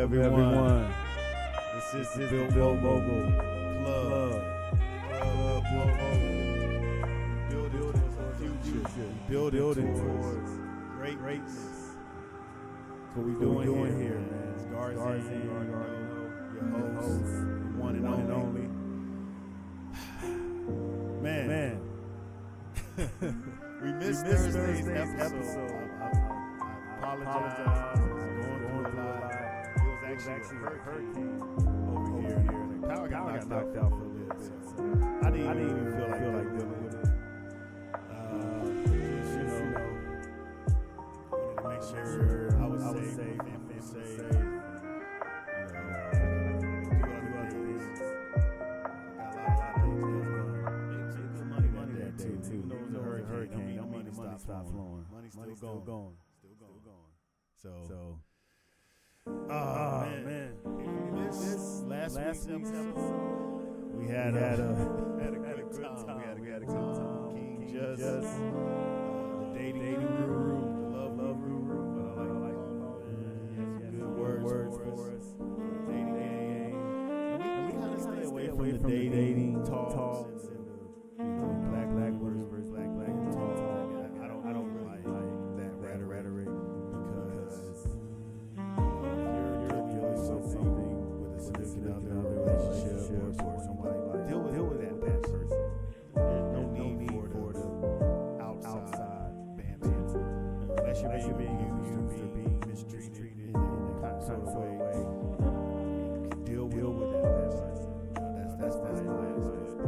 everyone. This is the Bill Mogul Club. Building towards greatness. That's what we doing here, man. It's Garzine, your host, one and only. Man. We missed Thursday's episode. I apologize. I was going through a lot. It was actually a hurricane over here. The power got knocked out for a little bit. So I didn't even feel like dealing with it. Just, wanted to make sure I was safe, family was safe. Do other things. Got a lot of things going on. Made some good money that day too. Even though it was a hurricane, don't mean the money stop flowing. Money's still going. So. Oh man! This last week's episode, we had a good time. We had a good time. King Just, the dating guru, the love guru. But I like good words for us. Dating game. And we kind of stay away from the dating talks and the black words versus black talks. I don't really like that rhetoric. Something with a significant other relationship or somebody like deal with that person. There's no need for the outside banter unless you're being used or being mistreated in a kind of way. You can deal with that person. That's my understanding.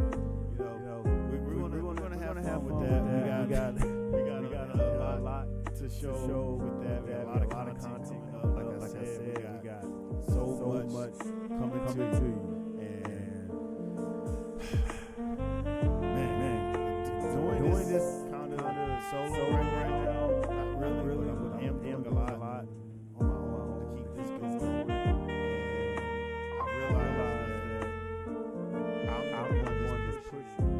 We're gonna have fun with that. We got a lot to show with that. We got a lot of content. Like I said, we got so much coming to you, and man, doing this kind of solo right now, not really, but I am doing a lot on my own to keep this going. And I realize that I'm the one that's pushing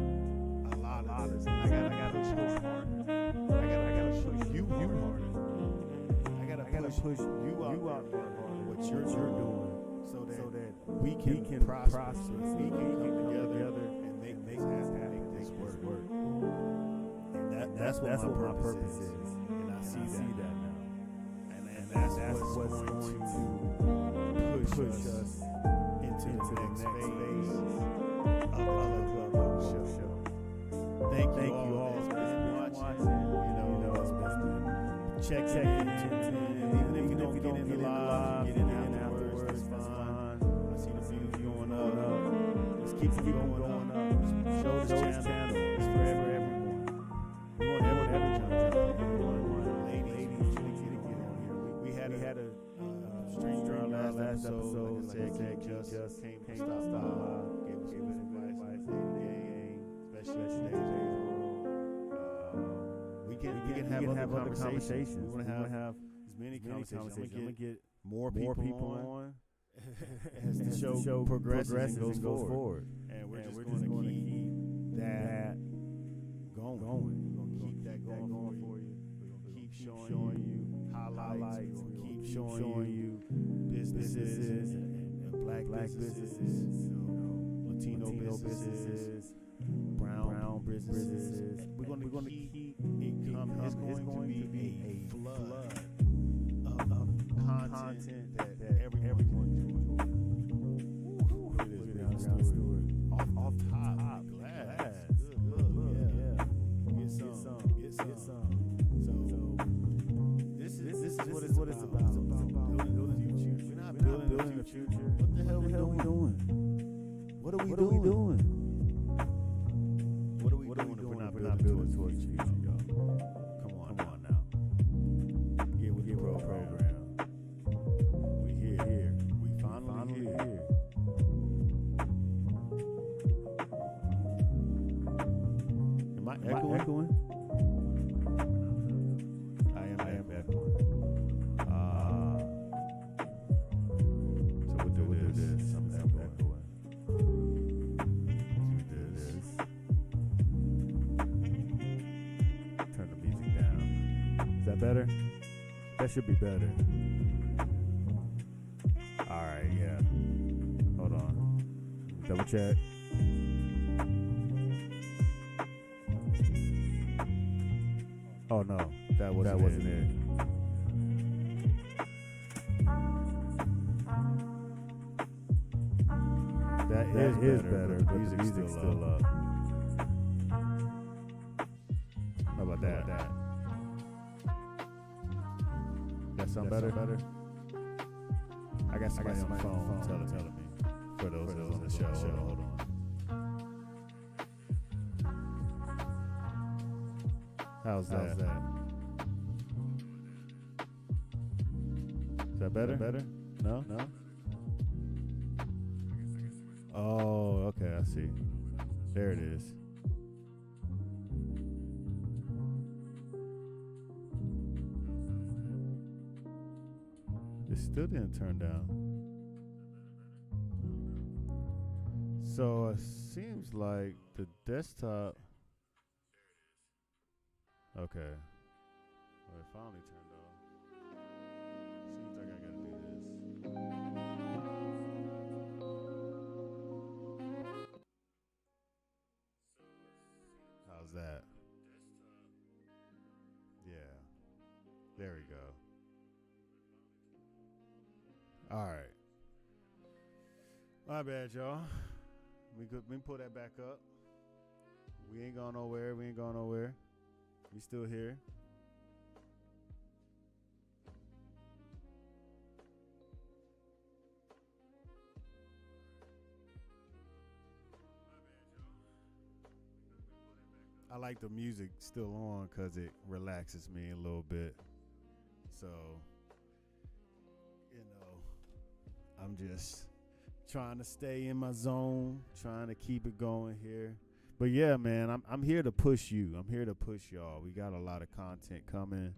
a lot of this. I gotta push harder. I gotta push you harder. I gotta push you out there. What you're doing, so that we can prosper, so we can come together and make this work. And that's what my purpose is, and I see that now. And that's what's going to push us into the next phase of the Club show. Thank you all for watching. It's been checking in. Even if you don't get in the live, get in afterwards, that's fine. I see the views going up. Just keep going up. Show this channel. It's for everyone. We want everyone. Ladies, get on here. We had a stranger on our last episode. Said just came stop. Gave us advice. Especially today. We can have other conversations. We want to have as many conversations. I'm going to get more people on as the show progresses and goes forward. And we're just going to keep that going. We're going to keep that going for you. We're going to keep showing you highlights. We're going to keep showing you businesses and black businesses, Latino businesses, brown businesses. We're going to keep it coming. It's going to be a flood of content that everyone enjoys. Off top. Glad. Good. Yeah. Get some. So this is what it's about. It's about building the future. We're not building the future. What the hell are we doing? What are we doing? What are we doing if we're not building towards the future, y'all? Come on now. Get with the program. We here. We finally here. Am I echoing? I am echoing. So we'll do this. I'm echoing. Do this. Turn the music down. Is that better? That should be better. Double check. Oh no, that wasn't it. That is better. The music's still up. How about that? That sound better? I got somebody on the phone telling me. For those on the show. Hold on. How's that? Is that better? No? Oh, okay, I see. There it is. It still didn't turn down. So it seems like the desktop. Okay. Well, it finally turned off. Seems like I gotta do this. How's that? Yeah. There we go. All right. My bad, y'all. We can pull that back up. We ain't going nowhere. We still here. I like the music still on because it relaxes me a little bit. So, I'm just trying to stay in my zone, trying to keep it going here. But yeah, man, I'm here to push you. I'm here to push y'all. We got a lot of content coming.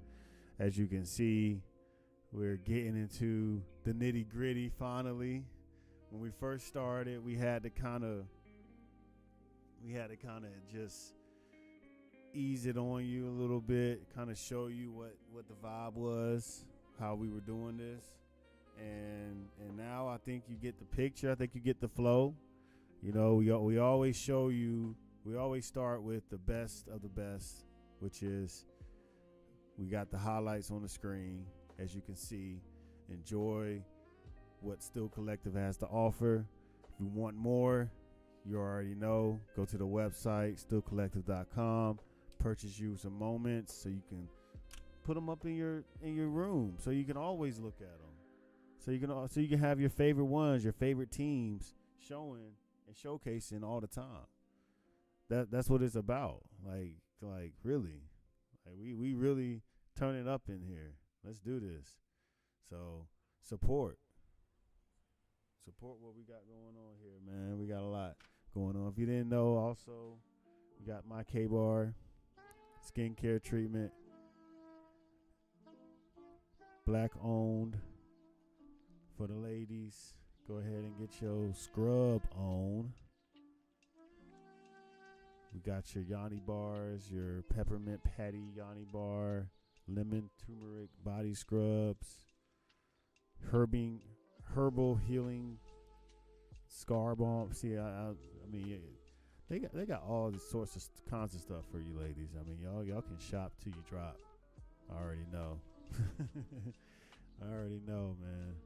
As you can see, we're getting into the nitty gritty finally. When we first started, we had to kind of just ease it on you a little bit, kind of show you what the vibe was, how we were doing this. And now I think you get the picture. I think you get the flow. We always show you. We always start with the best of the best, which is we got the highlights on the screen, as you can see. Enjoy what Still Collective has to offer. If you want more, you already know. Go to the website, stillcollective.com. Purchase you some moments so you can put them up in your room, so you can always look at them. So you can have your favorite ones, your favorite teams showing and showcasing all the time. That's what it's about. Like really. Like we really turn it up in here. Let's do this. So support what we got going on here, man. We got a lot going on. If you didn't know, also we got my K-Bar skincare treatment, black owned. For the ladies, go ahead and get your scrub on. We got your Yanni bars, your peppermint patty Yanni bar, lemon turmeric body scrubs, herbal healing scar balm. See, I mean, they got all these sorts of kinds of stuff for you ladies. I mean, y'all can shop till you drop. I already know. I already know, man.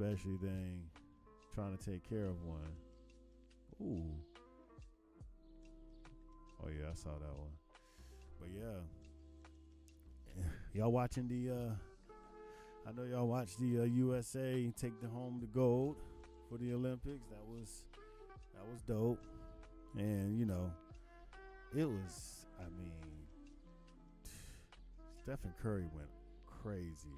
Especially dang trying to take care of one. Ooh. Oh yeah, I saw that one. But yeah. Y'all watching I know y'all watched the USA take home the gold for the Olympics. That was dope. And it was, I mean, Stephen Curry went crazy.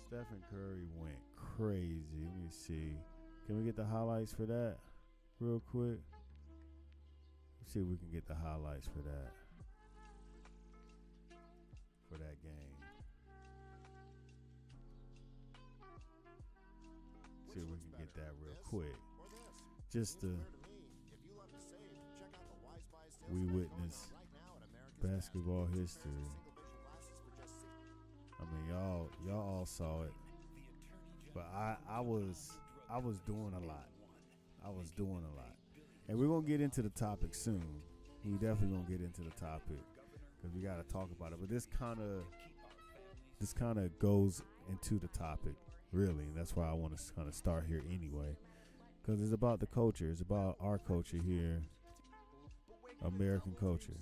Stephen Curry went crazy. Let me see. Can we get the highlights for that real quick? Let's see if we can get the highlights for that. For that game. See if we can get that real quick. Just to we witness basketball history. I mean, y'all all saw it, but I was I was doing a lot. And we're gonna get into the topic soon. We definitely gonna get into the topic because we gotta talk about it. But this kind of goes into the topic, really. And that's why I want to kind of start here anyway, because it's about the culture. It's about our culture here, American culture.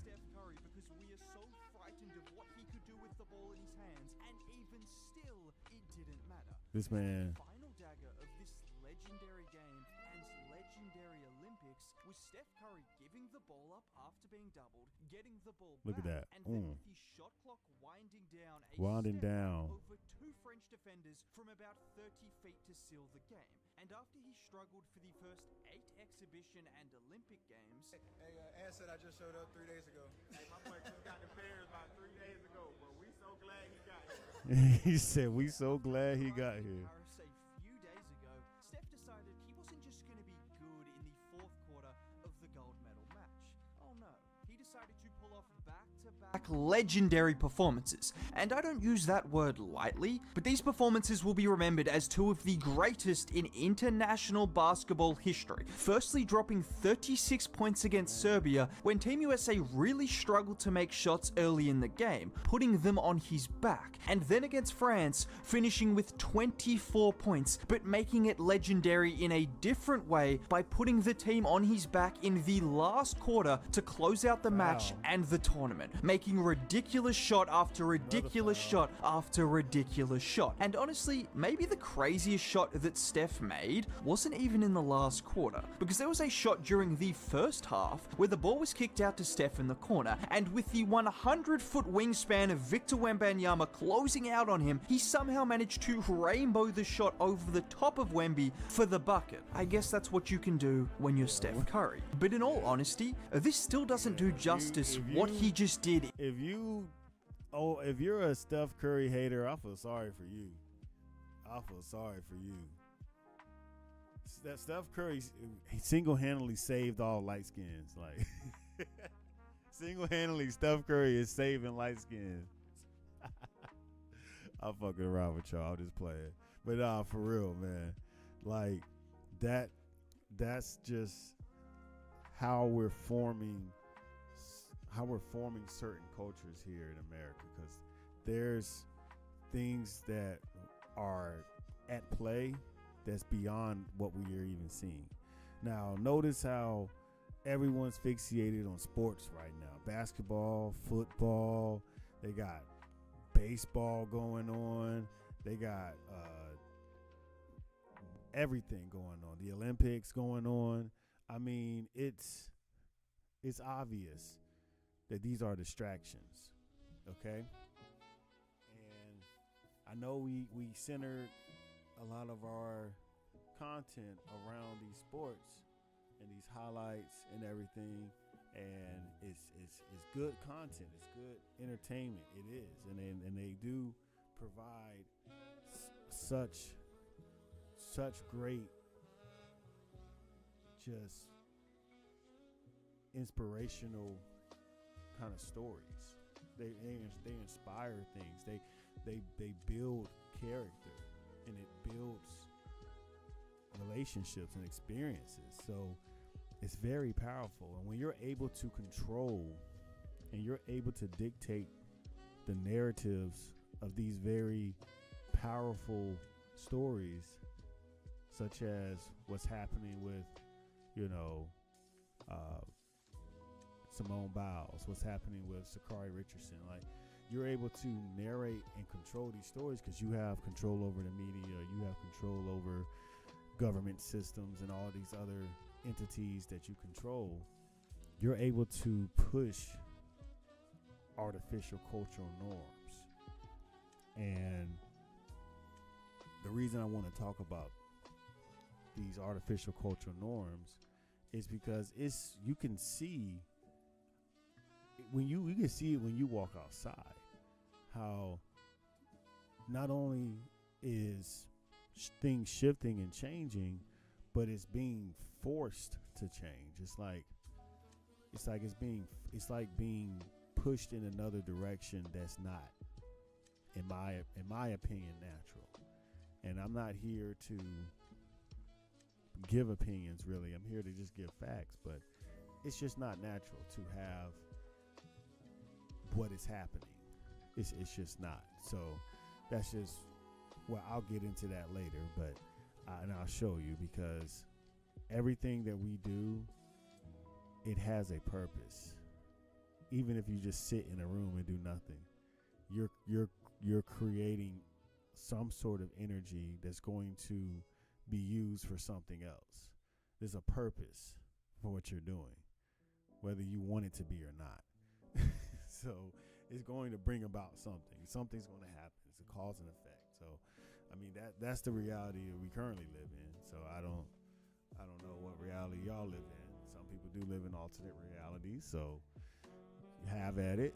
This man. Final dagger of this legendary game and legendary Olympics was Steph Curry giving the ball up after being doubled, getting the ball Look back, at that. and then with his shot clock winding down over two French defenders from about 30 feet to seal the game. And after he struggled for the first 8 exhibition and Olympic games... Hey, Ann said I just showed up 3 days ago. Hey, my boy just got the Bears about 3 days ago, but we so glad he got here. He said, we so glad he got here. A few days ago, Steph decided he wasn't just going to be good in the fourth quarter of the gold medal match. Oh no. He decided to pull off back-to-back legendary performances. And I don't use that word lightly, but these performances will be remembered as two of the greatest in international basketball history. Firstly, dropping 36 points against Serbia when Team USA really struggled to make shots early in the game, putting them on his back. And then against France, finishing with 24 points, but making it legendary in a different way by putting the team on his back in the last quarter to close out the match and the tournament, making ridiculous shot after ridiculous shot after ridiculous shot. And honestly, maybe the craziest shot that Steph made wasn't even in the last quarter, because there was a shot during the first half where the ball was kicked out to Steph in the corner, and with the 100-foot wingspan of Victor Wembanyama closing out on him, he somehow managed to rainbow the shot over the top of Wemby for the bucket. I guess that's what you can do when you're Steph Curry. But in all honesty, this still doesn't do justice what he just did. If you're a Steph Curry hater, I feel sorry for you. Steph Curry, he single-handedly saved all light skins. Like, single-handedly, Steph Curry is saving light skins. I'm fucking around with y'all. I'm just playing. But for real, man. Like, that's just how we're forming certain cultures here in America, because there's things that are at play that's beyond what we are even seeing. Now, notice how everyone's fixated on sports right now. Basketball, football, they got baseball going on, they got everything going on, the Olympics going on. I mean, it's obvious that these are distractions, okay? And I know we center a lot of our content around these sports and these highlights and everything, and it's good content, it's good entertainment, it is, and they do provide such great, just inspirational kind of stories. They inspire things. They build character, and it builds relationships and experiences. So it's very powerful. And when you're able to control and you're able to dictate the narratives of these very powerful stories, such as what's happening with, Simone Biles, what's happening with Sakari Richardson. Like, you're able to narrate and control these stories because you have control over the media, you have control over government systems and all these other entities that you control. You're able to push artificial cultural norms. And the reason I want to talk about these artificial cultural norms is because you can see when you can see it when you walk outside, how not only is things shifting and changing, but it's being forced to change. It's like being pushed in another direction that's not, in my opinion, natural. And I'm not here to give opinions, really. I'm here to just give facts, but it's just not natural to have what is happening. It's just not. So that's just, well, I'll get into that later, but and I'll show you, because everything that we do, it has a purpose. Even if you just sit in a room and do nothing, you're creating some sort of energy that's going to be used for something else. There's a purpose for what you're doing, whether you want it to be or not. So it's going to bring about something. Something's going to happen. It's a cause and effect. So, I mean, that's the reality that we currently live in. So I don't know what reality y'all live in. Some people do live in alternate realities, so have at it.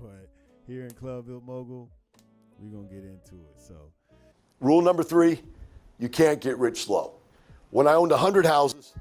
But here in Club Built Mogul, we're going to get into it. So, rule number 3, you can't get rich slow. When I owned 100 houses.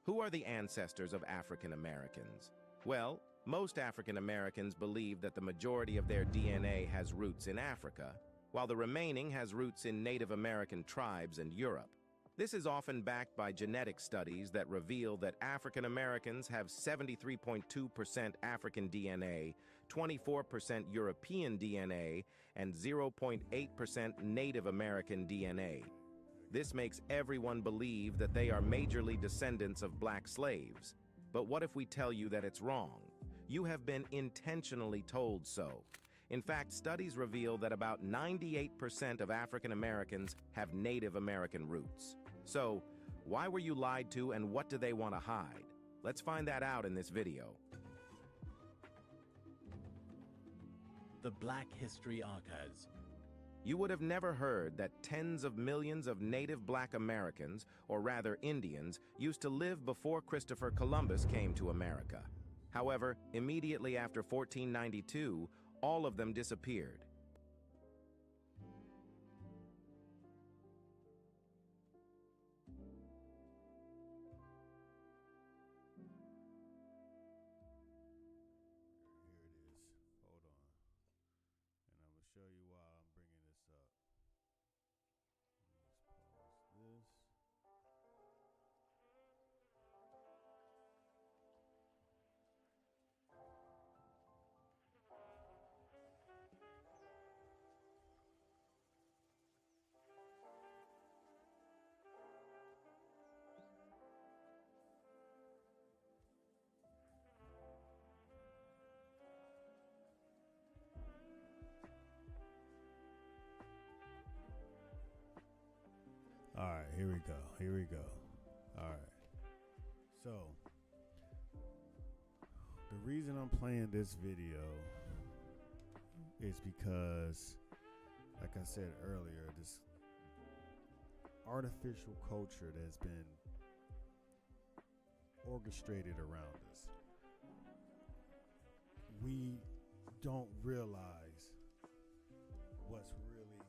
Who are the ancestors of African Americans? Well, most African Americans believe that the majority of their DNA has roots in Africa, while the remaining has roots in Native American tribes and Europe. This is often backed by genetic studies that reveal that African Americans have 73.2% African DNA, 24% European DNA, and 0.8% Native American DNA. This makes everyone believe that they are majorly descendants of black slaves. But what if we tell you that it's wrong? You have been intentionally told so. In fact, studies reveal that about 98% of African Americans have Native American roots. So, why were you lied to, and what do they want to hide? Let's find that out in this video. The Black History Archives. You would have never heard that tens of millions of native black Americans, or rather Indians, used to live before Christopher Columbus came to America. However, immediately after 1492, all of them disappeared. show you why I'm bringing this up. Let's pause this. All right, here we go. Here we go. All right. So, the reason I'm playing this video is because, like I said earlier, this artificial culture that's been orchestrated around us. We don't realize what's really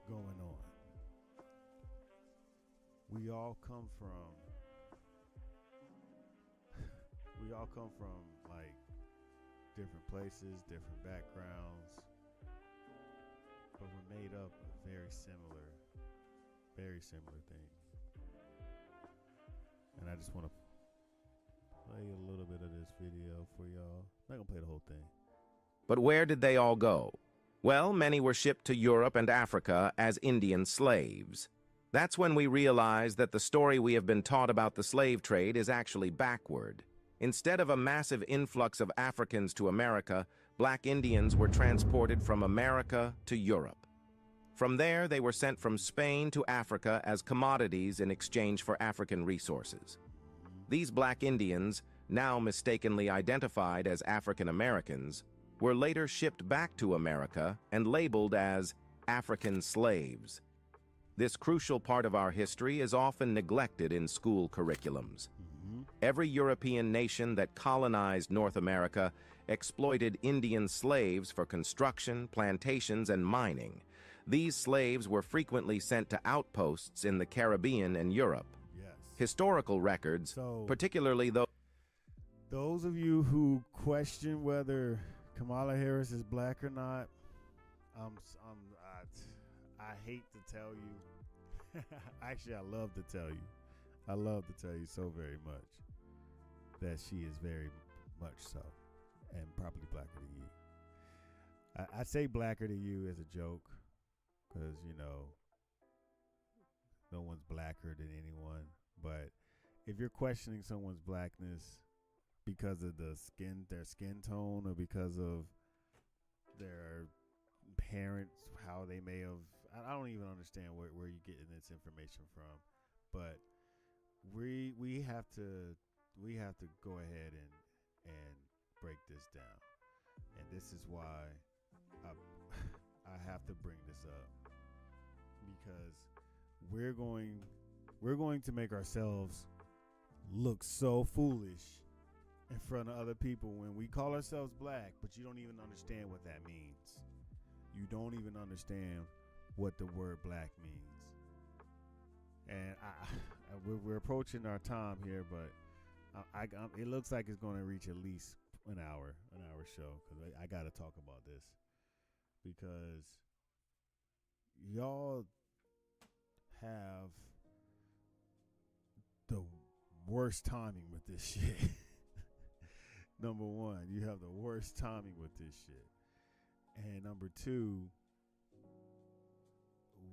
going on. We all come from like different places, different backgrounds, but we're made up of very similar things. And I just want to play a little bit of this video for y'all. I'm not gonna play the whole thing. But where did they all go? Well, many were shipped to Europe and Africa as Indian slaves. That's when we realized that the story we have been taught about the slave trade is actually backward. Instead of a massive influx of Africans to America, black Indians were transported from America to Europe. From there, they were sent from Spain to Africa as commodities in exchange for African resources. These black Indians, now mistakenly identified as African Americans, were later shipped back to America and labeled as African slaves. This crucial part of our history is often neglected in school curriculums. Every European nation that colonized North America exploited Indian slaves for construction, plantations, and mining. These slaves were frequently sent to outposts in the Caribbean and Europe. Yes. Historical records, particularly those of you who question whether Kamala Harris is black or not, I hate to tell you. Actually, I love to tell you. I love to tell you so very much that she is very much so, and probably blacker than you. I say blacker than you as a joke, because no one's blacker than anyone. But if you're questioning someone's blackness because of their skin tone, or because of their parents, how they may have, I don't even understand where you're getting this information from. But we have to go ahead and break this down, and this is why I have to bring this up, because we're going to make ourselves look so foolish in front of other people when we call ourselves black, but you don't even understand what that means. You don't even understand what the word black means. And we're approaching our time here, but it looks like it's going to reach at least an hour show, because I got to talk about this, because y'all have the worst timing with this shit. Number one, you have the worst timing with this shit. And number two,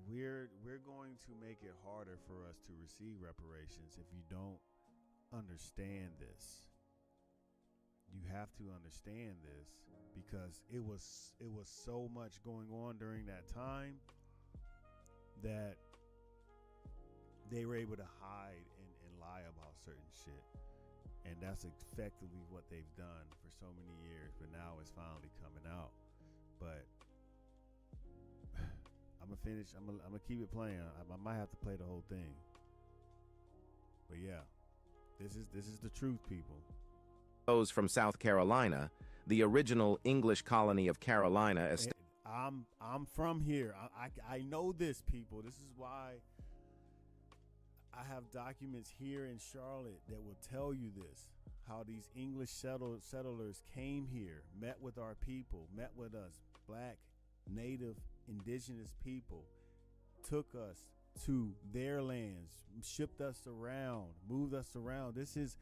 we're going to make it harder for us to receive reparations if you don't understand this. You have to understand this, because it was so much going on during that time that they were able to hide and lie about certain shit. And that's effectively what they've done for so many years, but now it's finally coming out. But I'm gonna finish. I'm gonna keep it playing. I might have to play the whole thing. But yeah, this is the truth, people. Those from South Carolina, the original English colony of Carolina. I'm from here. I know this, people. This is why I have documents here in Charlotte that will tell you this. How these English settlers came here, met with our people, met with us, black, native, indigenous people, took us to their lands, shipped us around, moved us around. This is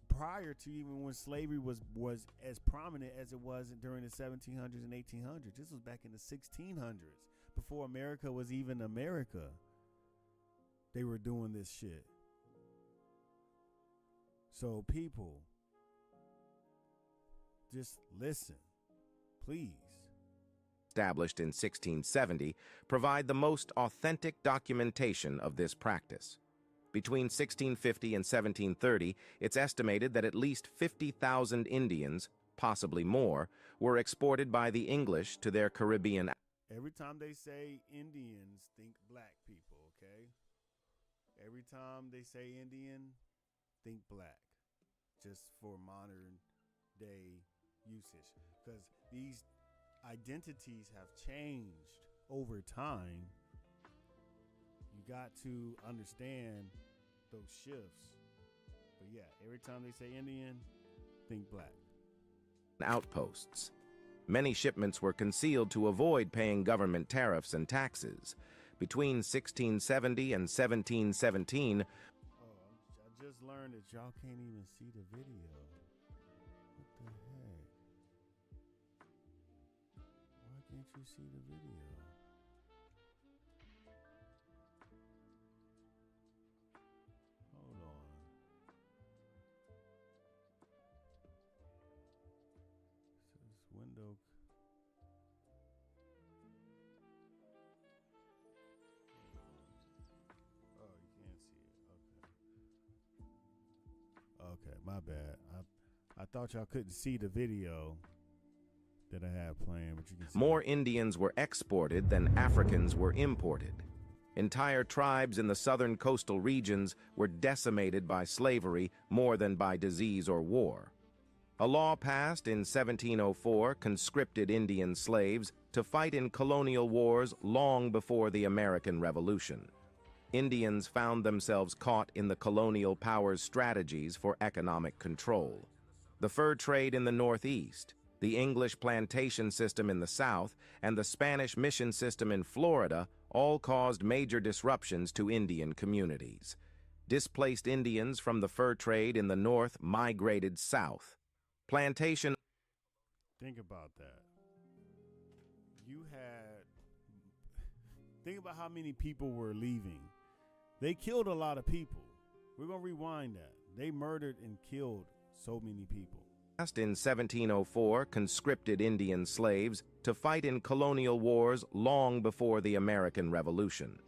prior to even when slavery was as prominent as it was during the 1700s and 1800s. This was back in the 1600s, before America was even America. They were doing this shit. So people, just listen, please. Established in 1670, provide the most authentic documentation of this practice. Between 1650 and 1730, it's estimated that at least 50,000 Indians, possibly more, were exported by the English to their Caribbean. Every time they say Indians, think black people, okay? Every time they say Indian, think black, just for modern day usage, because these identities have changed over time. You got to understand those shifts. But yeah, every time they say Indian, think black. Outposts. Many shipments were concealed to avoid paying government tariffs and taxes. Between 1670 and 1717, I just learned that y'all can't even see the video. What the heck? Why can't you see the video? Hold on. This window. Oh, you can't see it. Okay. Okay, my bad. I thought y'all couldn't see the video that I had playing, but you can see more Indians were exported than Africans were imported. Entire tribes in the southern coastal regions were decimated by slavery more than by disease or war. A law passed in 1704 conscripted Indian slaves to fight in colonial wars long before the American Revolution. Indians found themselves caught in the colonial powers' strategies for economic control. The fur trade in the Northeast, the English plantation system in the South, and the Spanish mission system in Florida all caused major disruptions to Indian communities. Displaced Indians from the fur trade in the North migrated south. Plantation. Think about that. Think about how many people were leaving. They killed a lot of people. We're going to rewind that. They murdered and killed so many people. In 1704, conscripted Indian slaves to fight in colonial wars long before the American Revolution.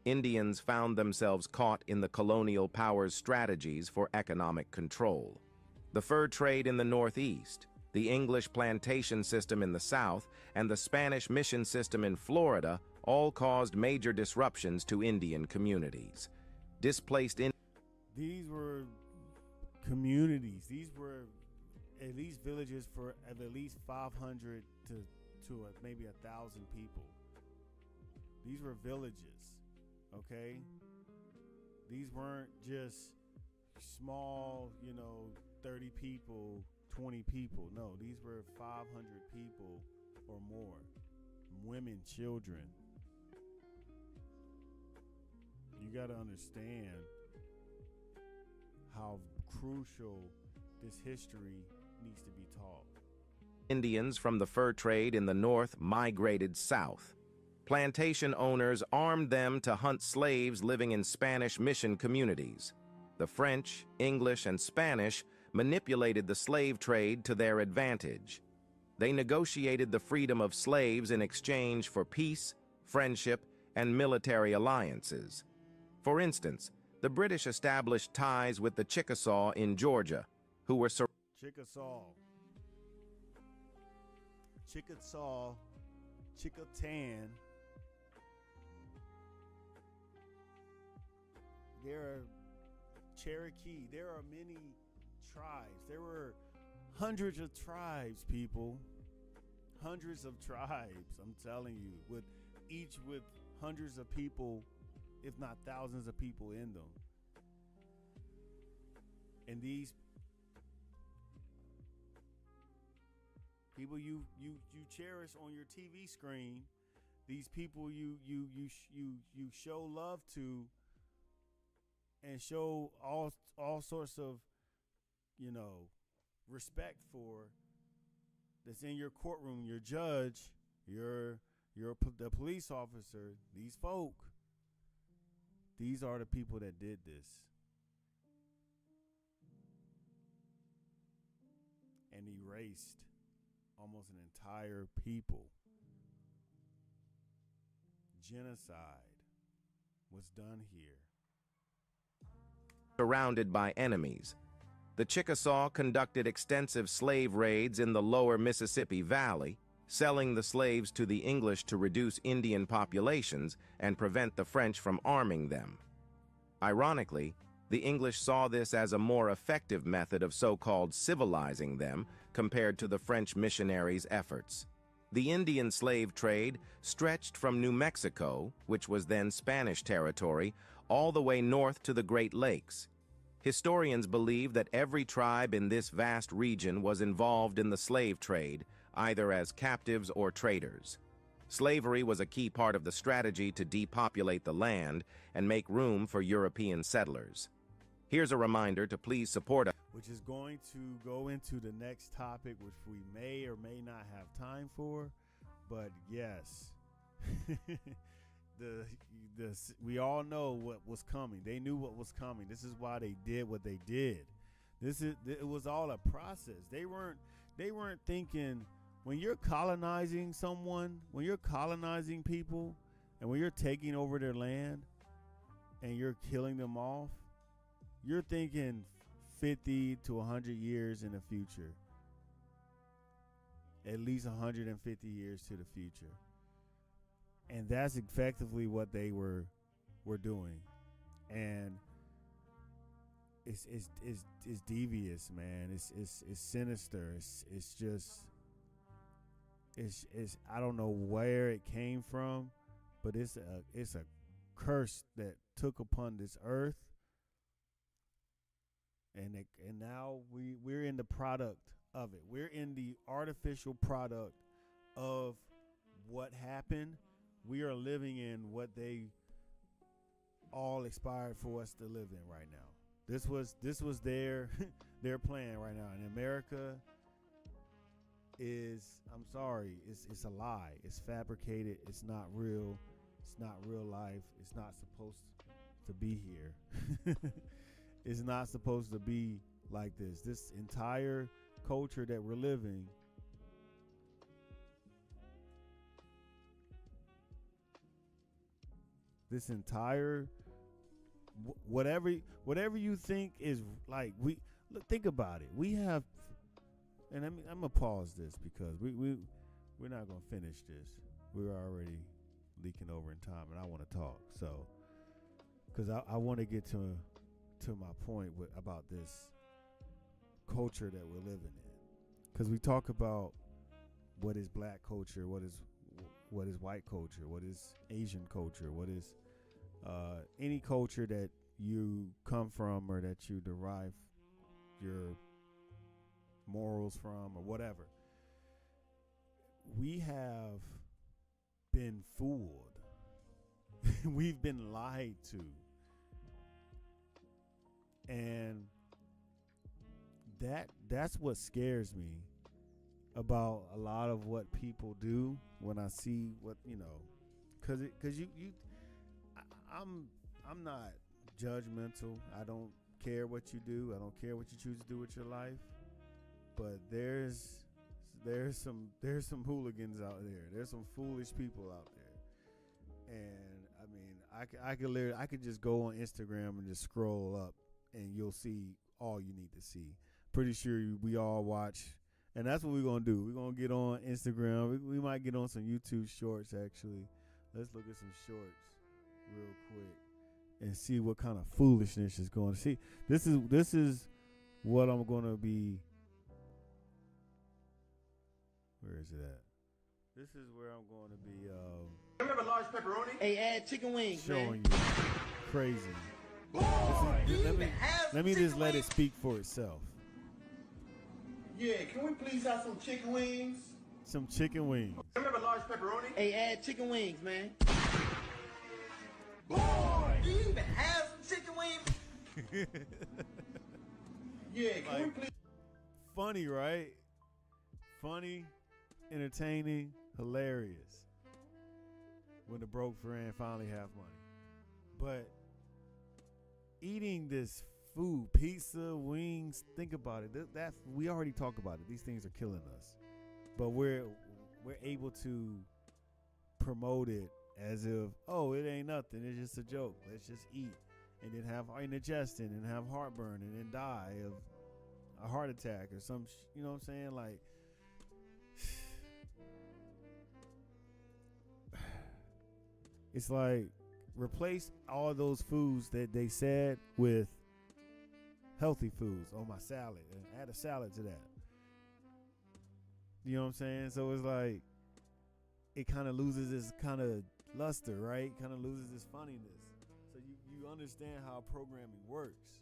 Indians found themselves caught in the colonial powers' strategies for economic control. The fur trade in the Northeast, the English plantation system in the South, and the Spanish mission system in Florida all caused major disruptions to Indian communities. Displaced in These were communities. These were at least villages for at least 500 to maybe 1,000 people. These were villages, okay? These weren't just small, 30 people, 20 people. No, these were 500 people or more. Women, children. You got to understand how crucial this history needs to be taught. Indians from the fur trade in the North migrated south. Plantation owners armed them to hunt slaves living in Spanish mission communities. The French, English, and Spanish manipulated the slave trade to their advantage. They negotiated the freedom of slaves in exchange for peace, friendship, and military alliances. For instance, the British established ties with the Chickasaw in Georgia, who were Chickasaw, Chickatan. There are Cherokee. There are many tribes. There were hundreds of tribes, people. Hundreds of tribes, I'm telling you, each with hundreds of people, if not thousands of people in them. And these people you cherish on your TV screen, these people you show love to and show all sorts of respect for, that's in your courtroom, your judge, the police officer, these folk. These are the people that did this. And erased almost an entire people. Genocide was done here. Surrounded by enemies. The Chickasaw conducted extensive slave raids in the lower Mississippi Valley, selling the slaves to the English to reduce Indian populations and prevent the French from arming them. Ironically, the English saw this as a more effective method of so-called civilizing them compared to the French missionaries' efforts. The Indian slave trade stretched from New Mexico, which was then Spanish territory, all the way north to the Great Lakes. Historians believe that every tribe in this vast region was involved in the slave trade, either as captives or traders. Slavery was a key part of the strategy to depopulate the land and make room for European settlers. Here's a reminder to please support us. Which is going to go into the next topic, which we may or may not have time for. But yes, we all know what was coming. They knew what was coming. This is why they did what they did. It was all a process. They weren't thinking, when you're colonizing someone, when you're colonizing people, and when you're taking over their land and you're killing them off, you're thinking 50 to 100 years in the future. At least 150 years to the future. And that's effectively what they were doing. And it's devious, man. It's sinister. It's just I don't know where it came from, but it's a curse that took upon this earth. And now we're in the product of it. We're in the artificial product of what happened. We are living in what they all expired for us to live in right now. This was their their plan right now. And America is, I'm sorry, it's a lie. It's fabricated. It's not real. It's not real life. It's not supposed to be here. It's not supposed to be like this. This entire culture that we're living this entire whatever you think is like, we look, think about it. We have, and I'm gonna pause this because we're not gonna finish this. We're already leaking over in time, and I want to talk. So, because I want to get to my point about this culture that we're living in. Because we talk about what is black culture, what is white culture, what is Asian culture, what is any culture that you come from or that you derive your morals from or whatever. We have been fooled. We've been lied to. And that's what scares me about a lot of what people do when I see what, cause I'm not judgmental. I don't care what you do. I don't care what you choose to do with your life. But there's some hooligans out there. There's some foolish people out there. And I mean, I could just go on Instagram and just scroll up and you'll see all you need to see. Pretty sure we all watch, and that's what we're gonna do. We're gonna get on Instagram. We might get on some YouTube shorts actually. Let's look at some shorts real quick and see what kind of foolishness is going to see. This is what I'm gonna be. Where is it at? This is where I'm going to be. Remember large pepperoni? Hey, add chicken wings, showing man. you crazy. Let me just let it speak for itself. Yeah, can we please have some chicken wings? Some chicken wings. Remember large pepperoni? Hey, add chicken wings, man. Boy, do you even have some chicken wings? Yeah, can we please? Funny, right? Funny, entertaining, hilarious. When the broke friend finally have money. But eating this food, pizza, wings, think about it. That we already talked about it. These things are killing us. But we're able to promote it as if, oh, it ain't nothing. It's just a joke. Let's just eat. And then have indigestion and have heartburn and then die of a heart attack or some, you know what I'm saying? Like, it's like, replace all those foods that they said with healthy foods on my salad and add a salad to that. You know what I'm saying? So it's like, it kind of loses its kind of luster, right? Kind of loses its funniness. So you understand how programming works.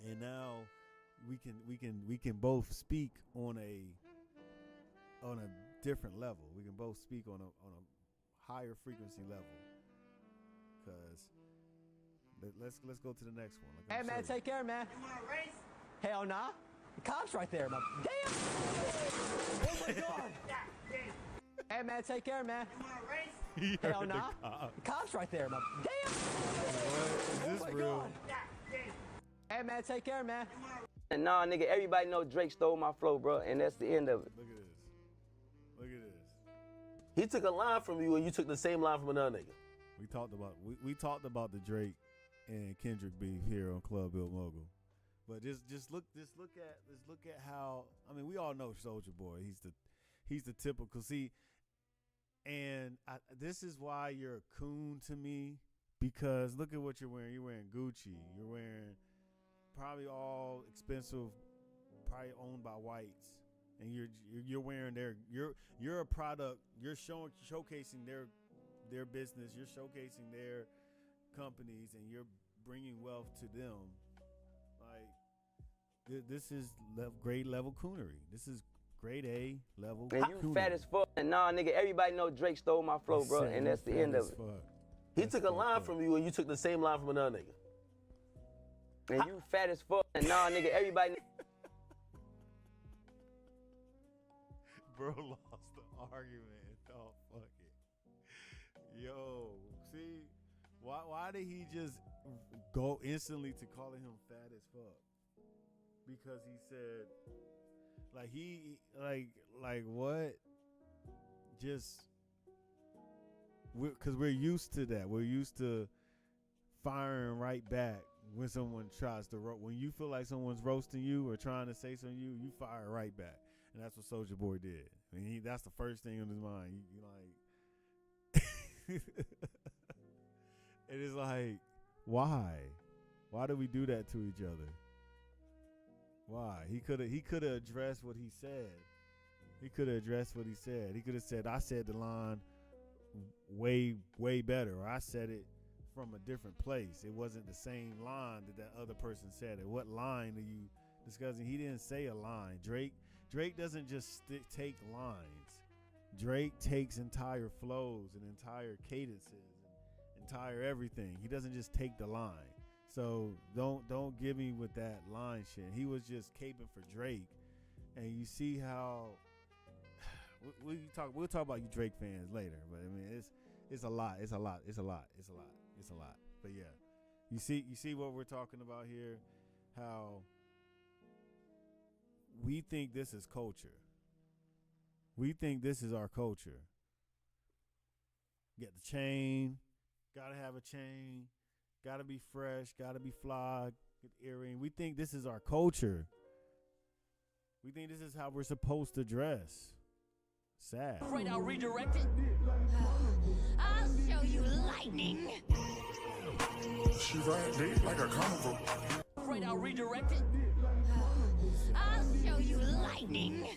And now we can both speak on a different level. We can both speak on a higher frequency level. Cause let's go to the next one. Like, hey man, take care, man. You want to race? Hell nah. The cop's right there, man. Damn! Oh my god! Hey man, take care, man. You want to race? Hell nah. The cop's right there, man. Damn! What? Is Oh this my real? god! Hey man, take care, man. And nah, nigga, everybody know Drake stole my flow, bro, and that's the end of it. Look at this. Look at this. He took a line from you and you took the same line from another nigga. We talked about the Drake and Kendrick beef here on Club Bill Mogul. But just look at how, I mean, we all know Soulja Boy. He's the typical, see, and this is why you're a coon to me, because look at what you're wearing. You're wearing Gucci. You're wearing probably all expensive, probably owned by whites, and you're wearing you're a product. You're showcasing their business. You're showcasing their companies, and you're bringing wealth to them. Like, This is grade level coonery. This is grade A level. And you fat as fuck. And nah, nigga, everybody know Drake stole my flow, bro. And that's the end of it. He took a line from you, and you took the same line from another nigga. And you fat as fuck. And nah, nigga, everybody. Bro lost the argument. Oh, fuck it. Yo, see, why did he just go instantly to calling him fat as fuck? Because he said, like what? Just, because we're used to that. We're used to firing right back when someone tries to when you feel like someone's roasting you or trying to say something to you, you fire right back. And that's what Soulja Boy did. I mean, that's the first thing on his mind. You like, it is like, why? Why do we do that to each other? Why? He could have addressed what he said. He could have addressed what he said. He could have said, I said the line way, way better. Or I said it from a different place. It wasn't the same line that other person said it. What line are you discussing? He didn't say a line. Drake doesn't just take lines. Drake takes entire flows and entire cadences and entire everything. He doesn't just take the line. So don't give me with that line shit. He was just caping for Drake, and you see how we'll talk about you Drake fans later. But I mean, it's a lot. But yeah, you see what we're talking about here. How we think this is culture. We think this is our culture. Get the chain, gotta have a chain, gotta be fresh, gotta be fly, get the earring. We think this is our culture. We think this is how we're supposed to dress. Sad. Afraid I'll redirect it. I'll show you lightning. She's right deep like a carnival. Afraid I'll redirect it. I'll show you lightning.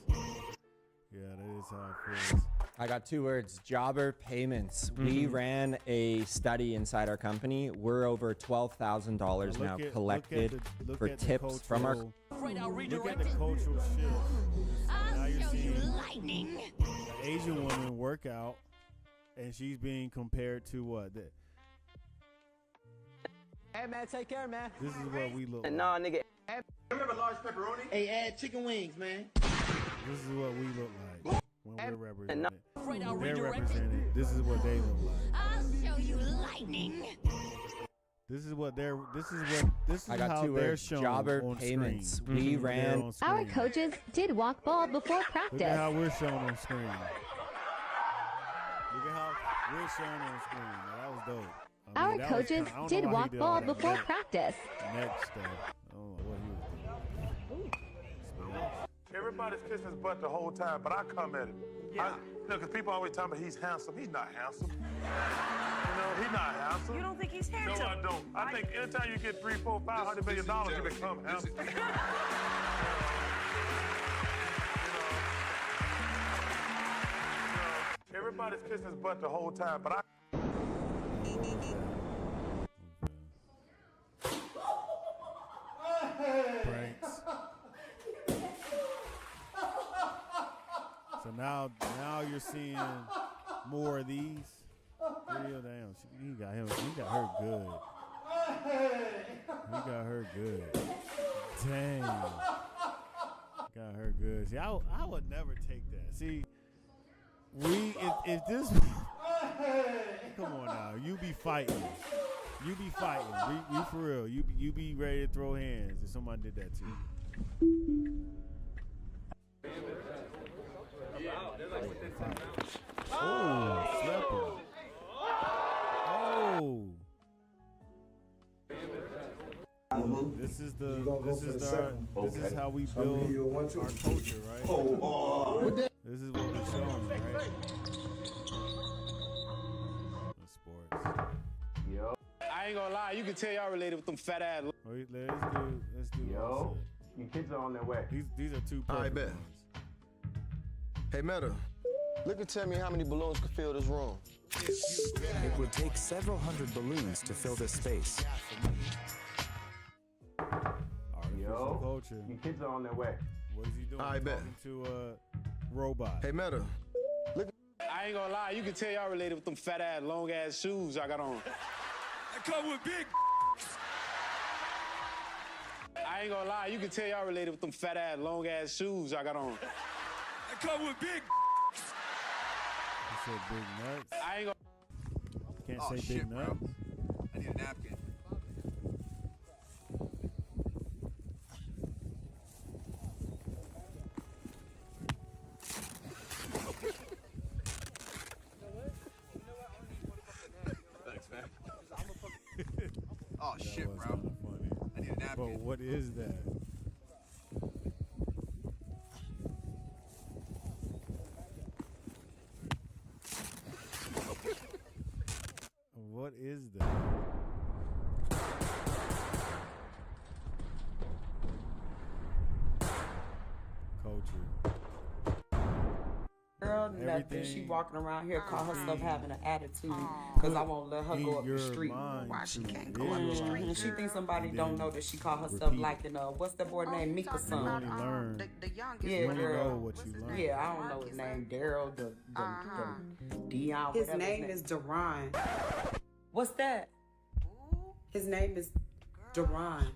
Yeah, that is how it feels. I got 2 words, jobber payments. We ran a study inside our company. We're over $12,000 now collected for tips from our... Look at the cultural shift. Now you're seeing lightning. An Asian woman work out, and she's being compared to what? Hey, man, take care, man. This is what we look like. And nah, nigga. Remember large pepperoni? Hey, add chicken wings, man. This is what we look like when we're represented. When they're represented, this is what they look like. I'll show you lightning. This is I got how 2 they're words, shown jobber on payments. screen. We ran... Our coaches did walk ball before practice. Look at how we're shown on screen. Look at how we're shown on screen. Now, that was dope. I mean, Our coaches did walk ball before practice. Next stuff. I don't know what he was doing. Everybody's kissing his butt the whole time, but I come at it. Yeah. Because people always tell me he's handsome. He's not handsome. He's not handsome. You don't think he's handsome? No, I don't. I think anytime you get $300, $400, $500 million, you become handsome. Everybody's kissing his butt the whole time, but I... Pranks. So now you're seeing more of these. Real damn. He got her good. He got her good. Dang. Got her good. See, I would never take that. See, if this come on now, you be fighting. You be fighting. We for real. You be ready to throw hands if somebody did that to you. Oh, slap him. Oh. This is how we build our culture, right? This is what we're showing, right? Sports. Yo. I ain't gonna lie, you can tell y'all related with them fat ass. Let's do. Yo, your kids are on their way. These are 2 I perfect bet. ones. Hey, Meta, look and tell me how many balloons could fill this room. It would take several hundred balloons to fill this space. Yo, culture. Your kids are on their way. What is he doing? I bet. Talking to a robot. Hey, Meta. I ain't gonna lie, you can tell y'all related with them fat ass, long ass shoes I got on. I come with big. I ain't gonna lie, you can tell y'all related with them fat ass, long ass shoes I got on. I come with big. He said big nuts. I ain't gonna. Can't Oh, say shit, big bro. nuts. I need a napkin. Thanks, man. Oh shit, was bro. kinda funny. I need a napkin. But what is that? What is that? Culture. Girl, nothing. She walking around here, call herself having an attitude because I won't let her go up the street. Why she can't go up the street? And she thinks somebody don't know that she call herself liking what's that boy named Mika son? You only learn. Yeah, you only know girl. what you learn. Yeah, I don't know his name. Daryl, the Dion. His name is Deron. What's that? His name is Deron.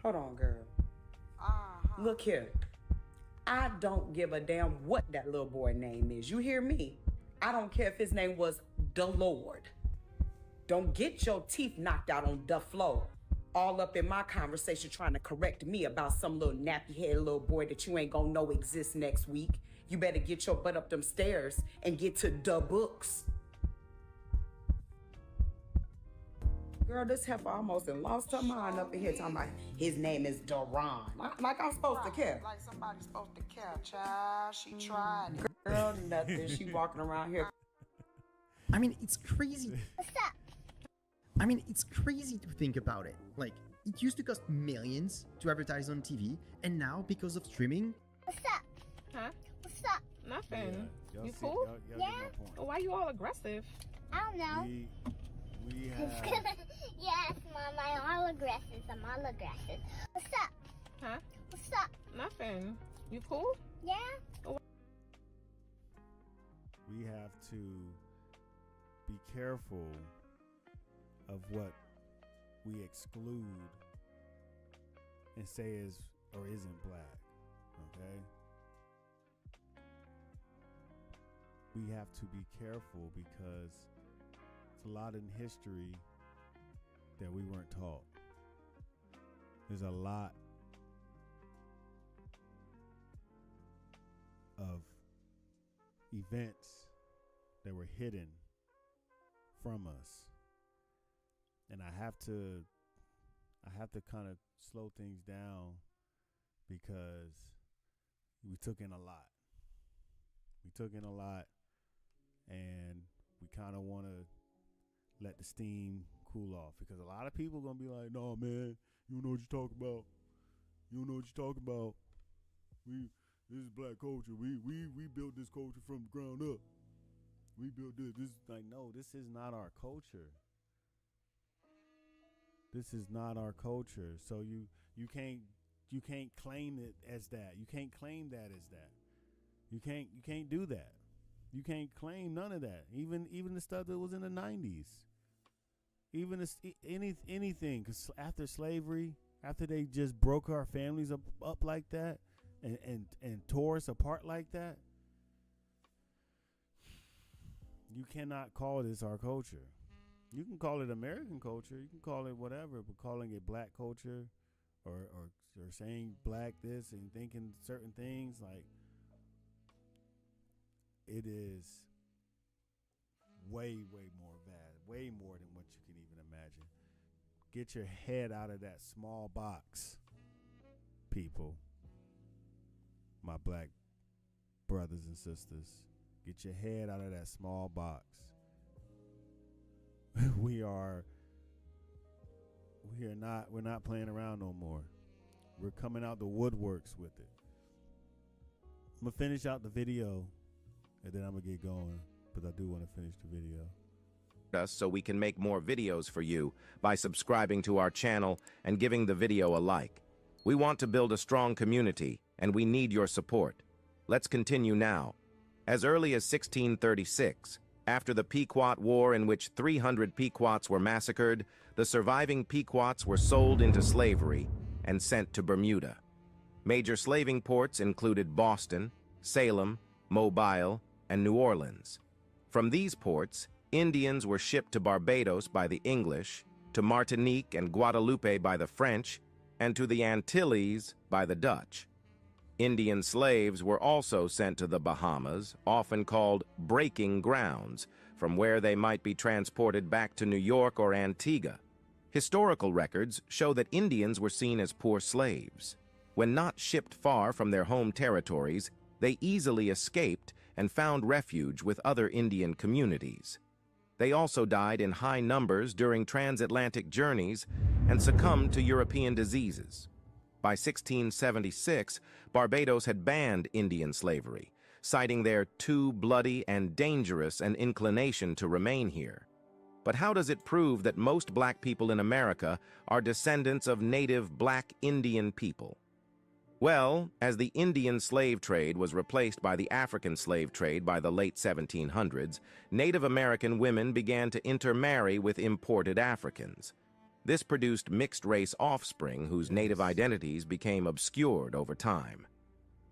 Hold on, girl. Look here. I don't give a damn what that little boy name is. You hear me? I don't care if his name was the Lord. Don't get your teeth knocked out on the floor. All up in my conversation trying to correct me about some little nappy-headed little boy that you ain't gonna know exists next week. You better get your butt up them stairs and get to the books. Girl, this heifer almost done lost her mind up in here talking about his name is Deron. Like I'm supposed to care. Like somebody's supposed to care, child. She tried. Girl, nothing. She walking around here. I mean, it's crazy. What's up? I mean, it's crazy to think about it. Like, it used to cost millions to advertise on TV, and now, because of streaming... What's up? Huh? What's up? Nothing. Yeah, You cool? y'all Yeah? get my point. Well, why you all aggressive? I don't know. We have... Yes, Mom, I'm all aggressive. I'm all aggressive. What's up? Huh? What's up? Nothing. You cool? Yeah? We have to be careful of what we exclude and say is or isn't black. Okay? We have to be careful because it's a lot in history that we weren't taught. There's a lot of events that were hidden from us. And I have to kind of slow things down because we took in a lot. We took in a lot and we kind of want to let the steam cool off because a lot of people going to be like, "No, man, you don't know what you're talking about. You don't know what you're talking about. This is black culture. We built this culture from the ground up. We built this. This is like, no, this is not our culture. This is not our culture. So you can't claim it as that. You can't claim that as that. You can't do that. You can't claim none of that. Even the stuff that was in the 90s. Even anything, because after slavery, after they just broke our families up like that and tore us apart like that, you cannot call this our culture. You can call it American culture. You can call it whatever, but calling it black culture or saying black this and thinking certain things, like, it is way more bad, way more than what you can even imagine. Get your head out of that small box, people. My black brothers and sisters, get your head out of that small box. We're not playing around no more. We're coming out the woodworks with it. I'm gonna finish out the video and then I'm gonna get going, but I do want to finish the video. Us so we can make more videos for you by subscribing to our channel and giving the video a like. We want to build a strong community, and we need your support. Let's continue now. As early as 1636, after the Pequot War in which 300 Pequots were massacred, the surviving Pequots were sold into slavery and sent to Bermuda. Major slaving ports included Boston, Salem, Mobile, and New Orleans. From these ports, Indians were shipped to Barbados by the English, to Martinique and Guadeloupe by the French, and to the Antilles by the Dutch. Indian slaves were also sent to the Bahamas, often called breaking grounds, from where they might be transported back to New York or Antigua. Historical records show that Indians were seen as poor slaves. When not shipped far from their home territories, they easily escaped and found refuge with other Indian communities. They also died in high numbers during transatlantic journeys and succumbed to European diseases. By 1676, Barbados had banned Indian slavery, citing their too bloody and dangerous an inclination to remain here. But how does it prove that most black people in America are descendants of native black Indian people? Well, as the Indian slave trade was replaced by the African slave trade by the late 1700s, Native American women began to intermarry with imported Africans. This produced mixed-race offspring whose native identities became obscured over time.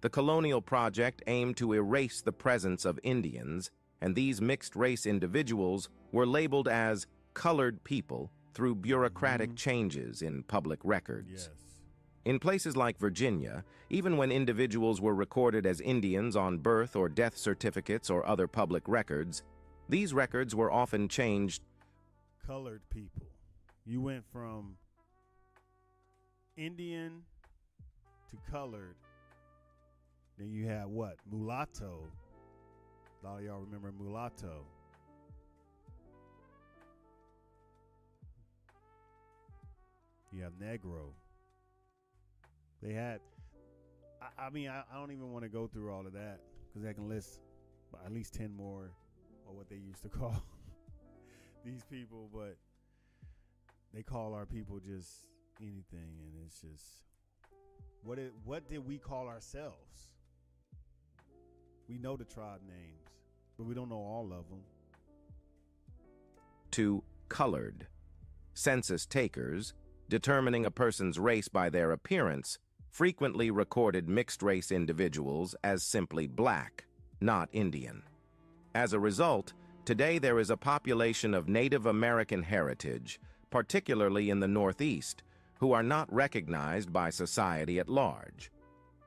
The colonial project aimed to erase the presence of Indians, and these mixed-race individuals were labeled as colored people through bureaucratic changes in public records. In places like Virginia, even when individuals were recorded as Indians on birth or death certificates or other public records, these records were often changed. Colored people. You went from Indian to colored. Then you had what? Mulatto. A lot of y'all remember mulatto. You have Negro. They had, I mean, I don't even want to go through all of that because I can list at least 10 more of what they used to call these people, but they call our people just anything, and it's just, what did we call ourselves? We know the tribe names, but we don't know all of them. To colored. Census takers, determining a person's race by their appearance, frequently recorded mixed-race individuals as simply black, not Indian. As a result, today there is a population of Native American heritage, particularly in the Northeast, who are not recognized by society at large.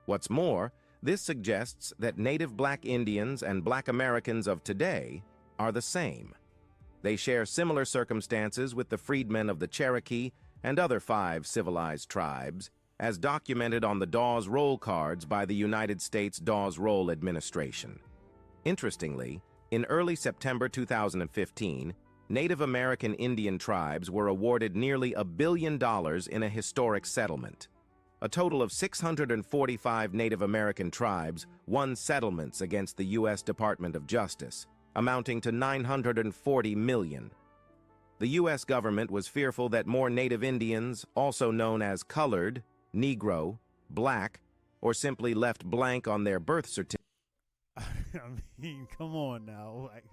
What's more, this suggests that Native Black Indians and Black Americans of today are the same. They share similar circumstances with the freedmen of the Cherokee and other 5 civilized tribes, as documented on the Dawes Roll cards by the United States Dawes Roll Administration. Interestingly, in early September 2015, Native American Indian tribes were awarded nearly $1 billion in a historic settlement. A total of 645 Native American tribes won settlements against the U.S. Department of Justice, amounting to $940 million. The U.S. government was fearful that more Native Indians, also known as colored, Negro, black, or simply left blank on their birth certificate. I mean, come on now. Like,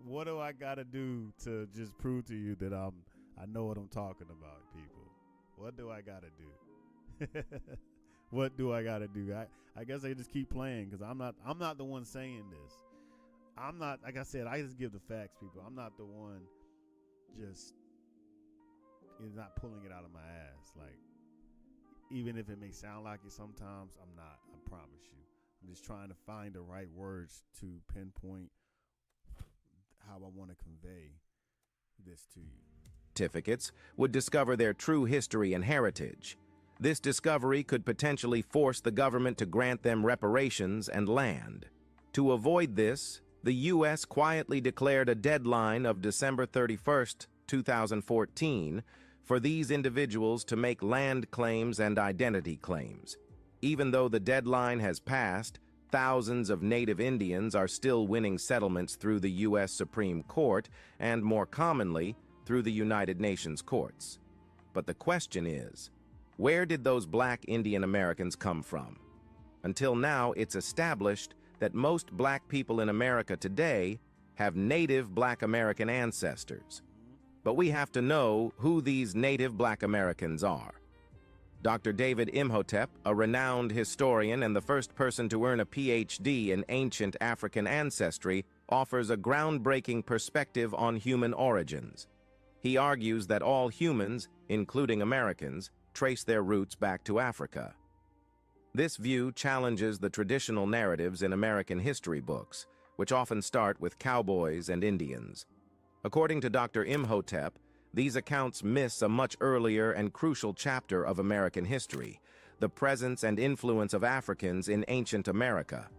what do I got to do to just prove to you that I know what I'm talking about, people? What do I got to do? What do I got to do? I guess I just keep playing because I'm not the one saying this. I'm not, like I said, I just give the facts, people. I'm not the one just is not pulling it out of my ass. Like, even if it may sound like it sometimes, I'm not. I promise you. I'm just trying to find the right words to pinpoint how I want to convey this to you. Certificates would discover their true history and heritage. This discovery could potentially force the government to grant them reparations and land. To avoid this, the U.S. quietly declared a deadline of December 31st, 2014, for these individuals to make land claims and identity claims. Even though the deadline has passed, thousands of Native Indians are still winning settlements through the U.S. Supreme Court and, more commonly, through the United Nations courts. But the question is, Where did those black Indian Americans come from? Until now, it's established that most black people in America today have native black American ancestors. But we have to know who these native black Americans are. Dr. David Imhotep, a renowned historian and the first person to earn a PhD in ancient African ancestry, offers a groundbreaking perspective on human origins. He argues that all humans, including Americans, trace their roots back to Africa. This view challenges the traditional narratives in American history books, which often start with cowboys and Indians. According to Dr. Imhotep, these accounts miss a much earlier and crucial chapter of American history, the presence and influence of Africans in ancient America.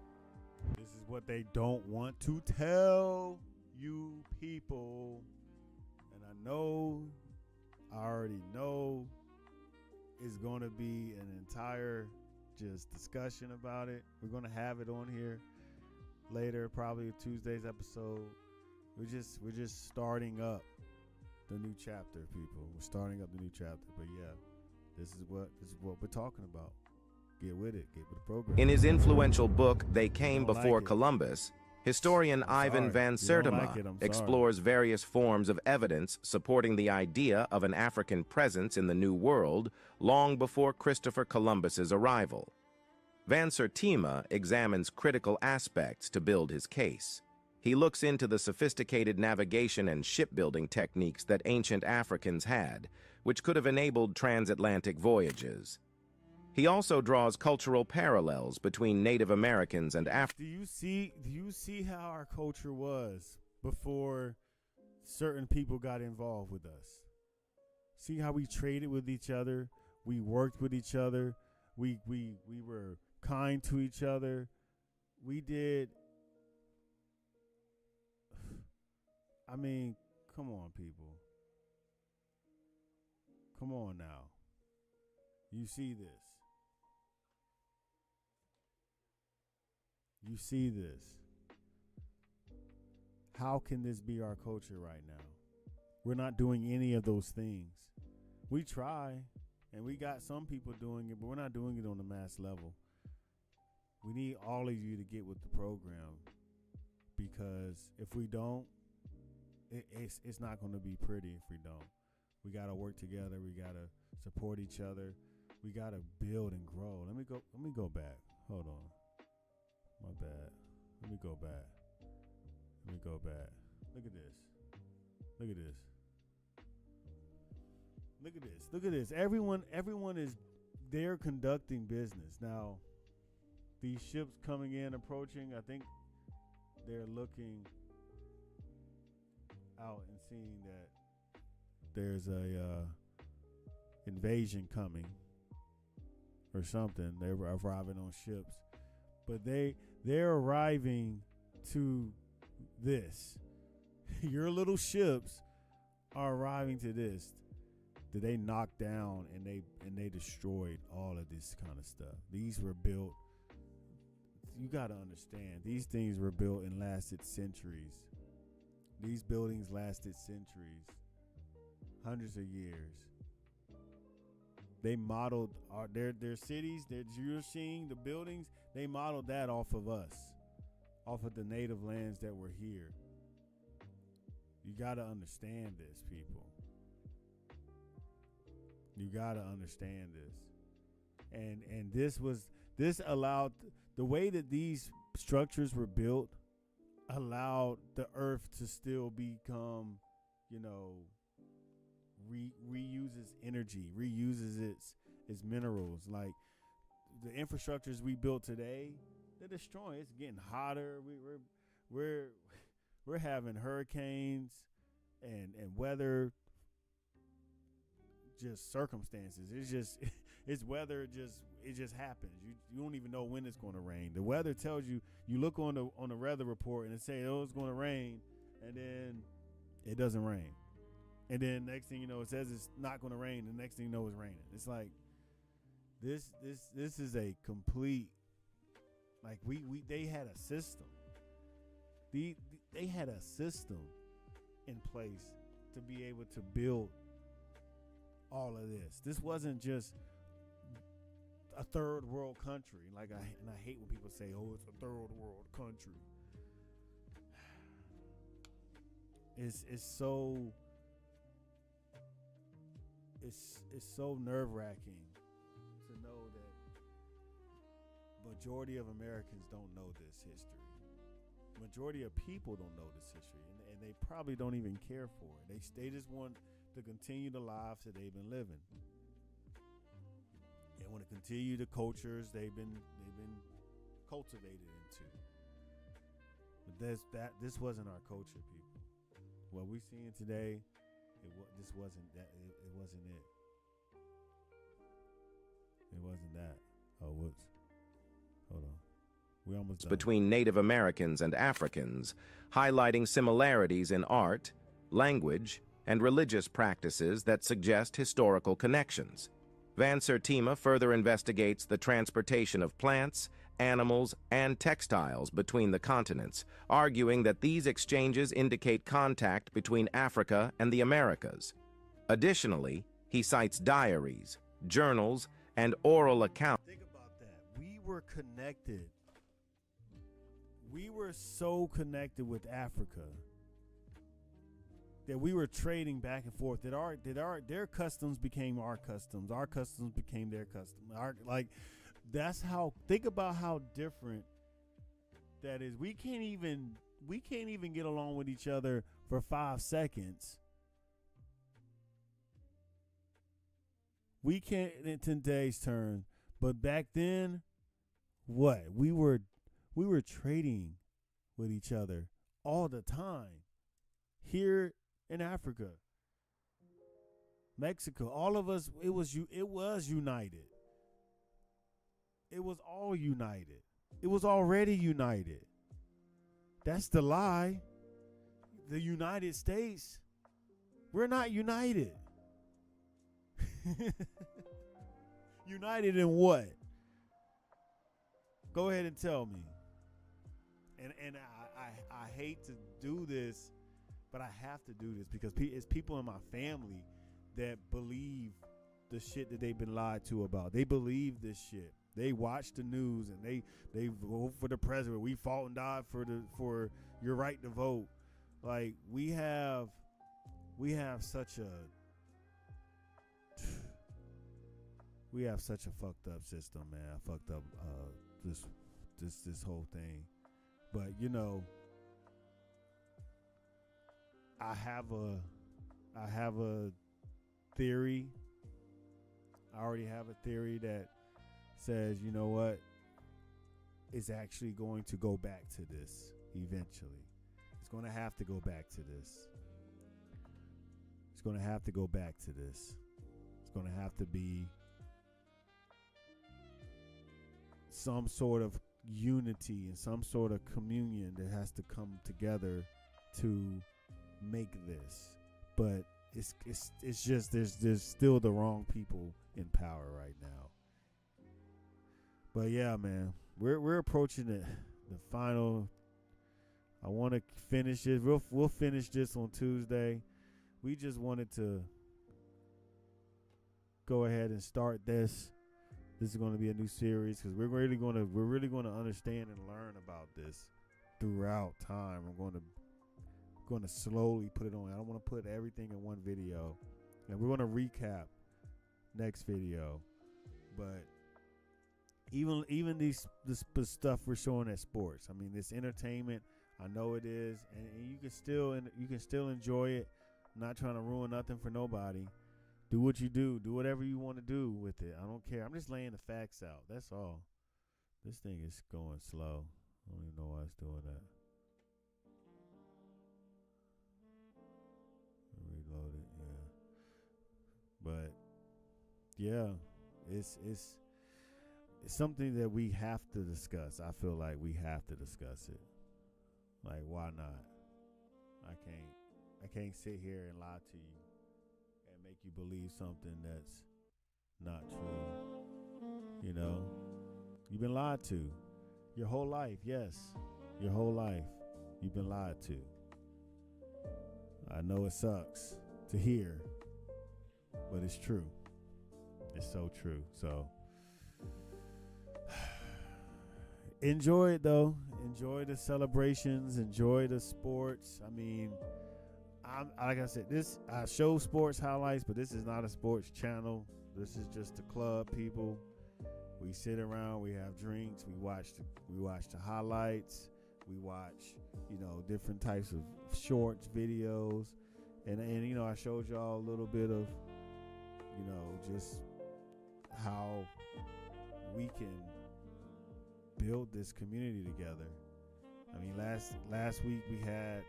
This is what they don't want to tell you people. And I already know it's going to be an entire just discussion about it. We're going to have it on here later, probably Tuesday's episode. We're just starting up the new chapter, people. We're starting up the new chapter. But yeah, this is what we're talking about. Get with it. Get with the program. In his influential book, They Came Before Columbus, historian Ivan Van Sertima explores various forms of evidence supporting the idea of an African presence in the New World long before Christopher Columbus's arrival. Van Sertima examines critical aspects to build his case. He looks into the sophisticated navigation and shipbuilding techniques that ancient Africans had, which could have enabled transatlantic voyages. He also draws cultural parallels between Native Americans and Africans. Do you see how our culture was before certain people got involved with us? See how we traded with each other, we worked with each other, we were kind to each other. We did. I mean, come on, people. Come on now. You see this. You see this. How can this be our culture right now? We're not doing any of those things. We try, and we got some people doing it, but we're not doing it on the mass level. We need all of you to get with the program, because if we don't, it's not going to be pretty if we don't. We got to work together. We got to support each other. We got to build and grow. Let me go back. Hold on. My bad. Let me go back. Look at this. Look at this. Everyone is there conducting business. Now, these ships coming in, approaching, I think they're looking out and seeing that there's a invasion coming or something. They're arriving on ships, but they're arriving to this. Your little ships are arriving to this that they knocked down and they destroyed all of this kind of stuff. These were built. You got to understand, these things were built and lasted centuries. These buildings lasted centuries, hundreds of years. They modeled their cities that you're seeing, the buildings, they modeled that off of us, off of the native lands that were here. You got to understand this, people. You got to understand this. And this allowed, the way that these structures were built allowed the earth to still become, reuses energy, reuses its minerals. Like the infrastructures we built today, they're destroying. It's getting hotter. We're having hurricanes and weather, just circumstances. It's weather. It just happens. You don't even know when it's going to rain. The weather tells you. You look on the weather report and it says, oh, it's going to rain, and then it doesn't rain. And then next thing you know, it says it's not going to rain. The next thing you know, it's raining. It's like this is a complete, like they had a system. They had a system in place to be able to build all of this. This wasn't just a third world country. Like I hate when people say, "Oh, it's a third world country." It's so nerve-wracking to know that majority of Americans don't know this history. Majority of people don't know this history, and they probably don't even care for it. They just want to continue the lives that they've been living. They want to continue the cultures they've been cultivated into. But this wasn't our culture, people. What we're seeing today, this wasn't that. It wasn't it. It wasn't that. Oh, whoops. Hold on. We almost done. Between Native Americans and Africans, highlighting similarities in art, language, and religious practices that suggest historical connections. Van Sertima further investigates the transportation of plants, animals, and textiles between the continents, arguing that these exchanges indicate contact between Africa and the Americas. Additionally, he cites diaries, journals, and oral accounts. Think about that. We were connected. We were so connected with Africa that we were trading back and forth. Their customs became our customs. Our customs became their customs. That's how. Think about how different that is. We can't even get along with each other for 5 seconds. We can't in today's terms, but back then, what we were trading with each other all the time. Here in Africa, Mexico, all of us, it was united. It was all united. It was already united. That's the lie. The United States, we're not united. United in what? Go ahead and tell me. And I hate to do this, but I have to do this because it's people in my family that believe the shit that they've been lied to about. They believe this shit. They watch the news and they vote for the president. We fought and died for your right to vote. Like we have such a fucked up system, man. Fucked up this whole thing. But you know, I have a theory. I already have a theory that says, you know what? It's actually going to go back to this eventually. It's going to have to go back to this. It's going to have to go back to this. It's going to have to be some sort of unity and some sort of communion that has to come together to make this. But it's just there's still the wrong people in power right now. But yeah, man, we're approaching the final. I want to finish it. We'll finish this on Tuesday. We just wanted to go ahead and start this. This is going to be a new series because we're really going to understand and learn about this throughout time. We're going to slowly put it on. I don't want to put everything in one video, and we're going to recap next video. But even this stuff we're showing at sports. I mean, this entertainment. I know it is, and you can still enjoy it. I'm not trying to ruin nothing for nobody. Do what you do. Do whatever you want to do with it. I don't care. I'm just laying the facts out. That's all. This thing is going slow. I don't even know why it's doing that. Reload it, yeah. But yeah, it's something that we have to discuss. I feel like we have to discuss it. Like, why not? I can't sit here and lie to you and make you believe something that's not true. You know, you've been lied to your whole life. Yes, your whole life you've been lied to. I know it sucks to hear, but it's true. It's so true. So enjoy it though. Enjoy the celebrations. Enjoy the sports. I mean, like I said, I show sports highlights, but this is not a sports channel. This is just the club people. We sit around, we have drinks, we watch the highlights, we watch, different types of shorts, videos, and I showed y'all a little bit of, just how we can build this community together. I mean, last week we had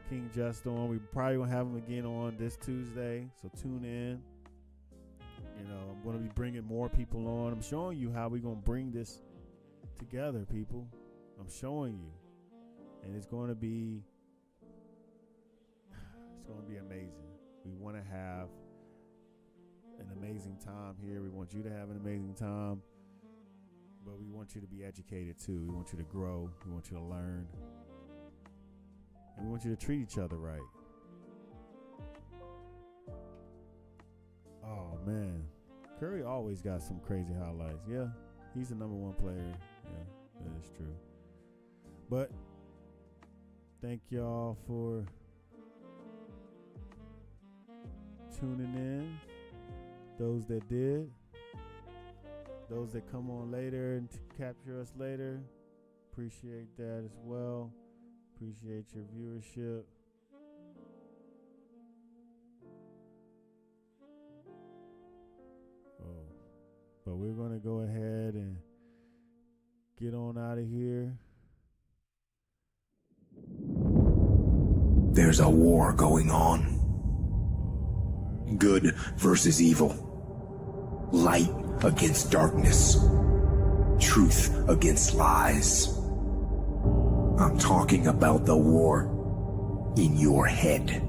King Just on. We probably gonna have him again on this Tuesday, so tune in. I'm going to be bringing more people on. I'm showing you how we're going to bring this together, people. I'm showing you. And it's going to be amazing. We want to have an amazing time here. We want you to have an amazing time. But we want you to be educated too. We want you to grow. We want you to learn. And we want you to treat each other right. Oh, man. Curry always got some crazy highlights. Yeah, he's the #1 player. Yeah, that is true. But thank y'all for tuning in. Those that did. Those that come on later and capture us later. Appreciate that as well. Appreciate your viewership. But we're going to go ahead and get on out of here. There's a war going on. Good versus evil. Light against darkness. Truth against lies. I'm talking about the war in your head.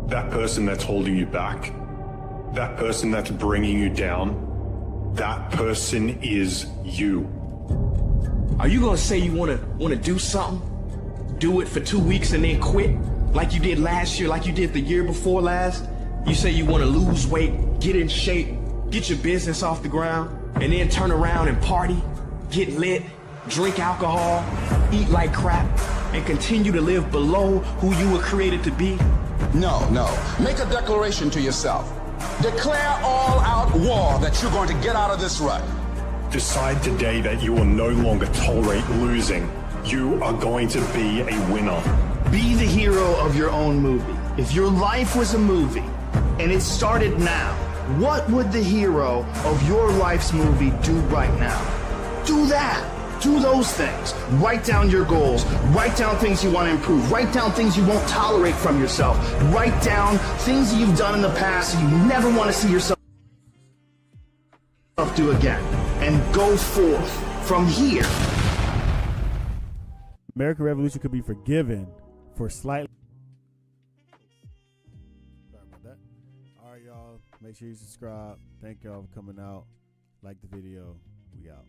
That person that's holding you back, that person that's bringing you down, that person is you. Are you gonna say you wanna do something? Do it for 2 weeks and then quit? Like you did last year, like you did the year before last? You say you wanna lose weight, get in shape, get your business off the ground, and then turn around and party, get lit, drink alcohol, eat like crap, and continue to live below who you were created to be? No. Make a declaration to yourself. Declare all-out war that you're going to get out of this rut. Decide today that you will no longer tolerate losing. You are going to be a winner. Be the hero of your own movie. If your life was a movie and it started now, what would the hero of your life's movie do right now? Do that. Do those things. Write down your goals. Write down things you want to improve. Write down things you won't tolerate from yourself. Write down things that you've done in the past that you never want to see yourself do again. And go forth from here. American Revolution could be forgiven for slightly. Sorry about that. All right, y'all. Make sure you subscribe. Thank y'all for coming out. Like the video. We out.